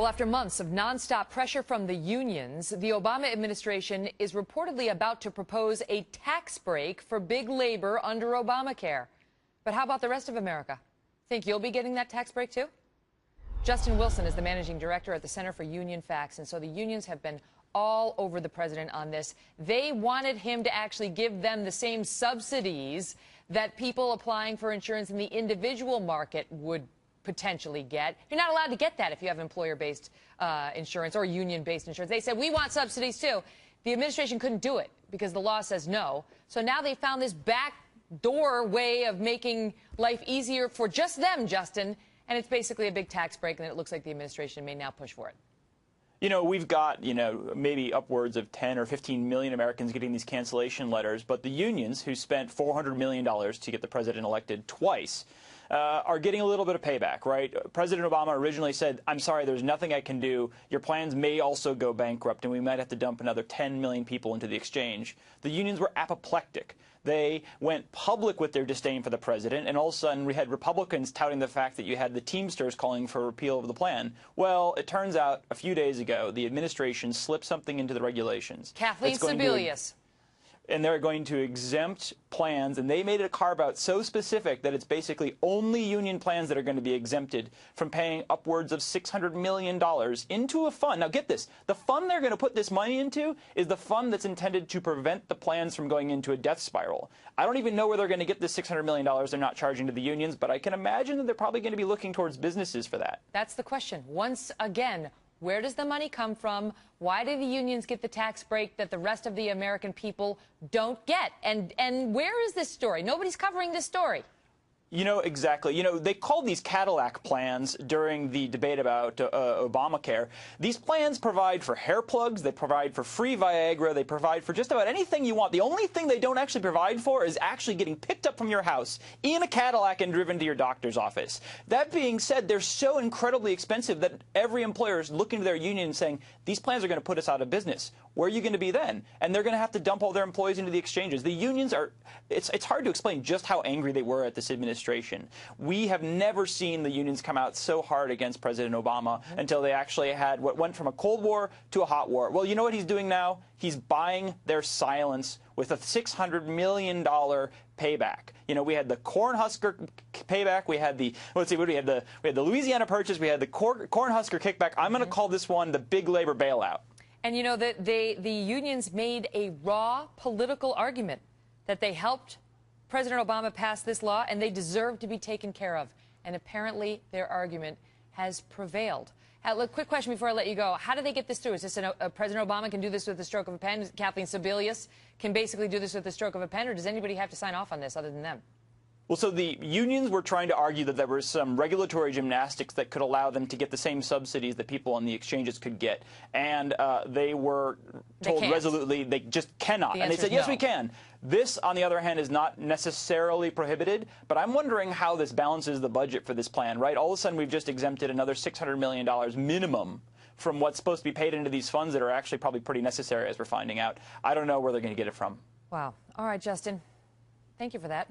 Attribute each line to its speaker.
Speaker 1: Well, after months of nonstop pressure from the unions, the Obama administration is reportedly about to propose a tax break for big labor under Obamacare. But how about the rest of America? Think you'll be getting that tax break too? Justin Wilson is the managing director at the Center for Union Facts, and so the unions have been all over the president on this. They wanted him to actually give them the same subsidies that people applying for insurance in the individual market would potentially get. You're not allowed to get that if you have employer-based insurance or union-based insurance. They said, we want subsidies too. The administration couldn't do it because the law says no. So now they found this backdoor way of making life easier for just them, Justin, and it's basically a big tax break, and it looks like the administration may now push for it.
Speaker 2: You know, we've got, maybe upwards of 10 or 15 million Americans getting these cancellation letters, but the unions, who spent $400 million to get the president elected twice, are getting a little bit of payback, right? President Obama originally said, I'm sorry, there's nothing I can do. Your plans may also go bankrupt, and we might have to dump another 10 million people into the exchange. The unions were apoplectic. They went public with their disdain for the president, and all of a sudden we had Republicans touting the fact that you had the Teamsters calling for repeal of the plan. Well, it turns out a few days ago the administration slipped something into the regulations.
Speaker 1: Kathleen Sebelius.
Speaker 2: And they're going to exempt plans, and they made it a carve-out so specific that it's basically only union plans that are going to be exempted from paying upwards of $600 million into a fund. Now get this, the fund they're going to put this money into is the fund that's intended to prevent the plans from going into a death spiral. I don't even know where they're going to get this $600 million they're not charging to the unions, but I can imagine that they're probably going to be looking towards businesses for that.
Speaker 1: That's the question. Once again, where does the money come from? Why do the unions get the tax break that the rest of the American people don't get? And where is this story? Nobody's covering this story.
Speaker 2: Exactly. They called these Cadillac plans during the debate about Obamacare. These plans provide for hair plugs, they provide for free Viagra, they provide for just about anything you want. The only thing they don't actually provide for is actually getting picked up from your house in a Cadillac and driven to your doctor's office. That being said, they're so incredibly expensive that every employer is looking to their union and saying, these plans are going to put us out of business. Where are you going to be then? And they're going to have to dump all their employees into the exchanges. The unions are, it's hard to explain just how angry they were at this administration. We have never seen the unions come out so hard against President Obama until they actually had what went from a Cold War to a hot war. Well, you know what he's doing now? He's buying their silence with a $600 million payback. We had the Cornhusker payback. We had the, we had the Louisiana Purchase. We had the Cornhusker kickback. I'm going to call this one the big labor bailout.
Speaker 1: And the unions made a raw political argument that they helped President Obama passed this law, and they deserve to be taken care of. And apparently their argument has prevailed. Quick question before I let you go. How do they get this through? Is this President Obama can do this with the stroke of a pen? Kathleen Sebelius can basically do this with the stroke of a pen? Or does anybody have to sign off on this other than them?
Speaker 2: Well, so the unions were trying to argue that there was some regulatory gymnastics that could allow them to get the same subsidies that people on the exchanges could get. And they were told resolutely they just cannot. And they said, yes, we can. This, on the other hand, is not necessarily prohibited. But I'm wondering how this balances the budget for this plan, right? All of a sudden, we've just exempted another $600 million minimum from what's supposed to be paid into these funds that are actually probably pretty necessary, as we're finding out. I don't know where they're going to get it from.
Speaker 1: Wow. All right, Justin. Thank you for that.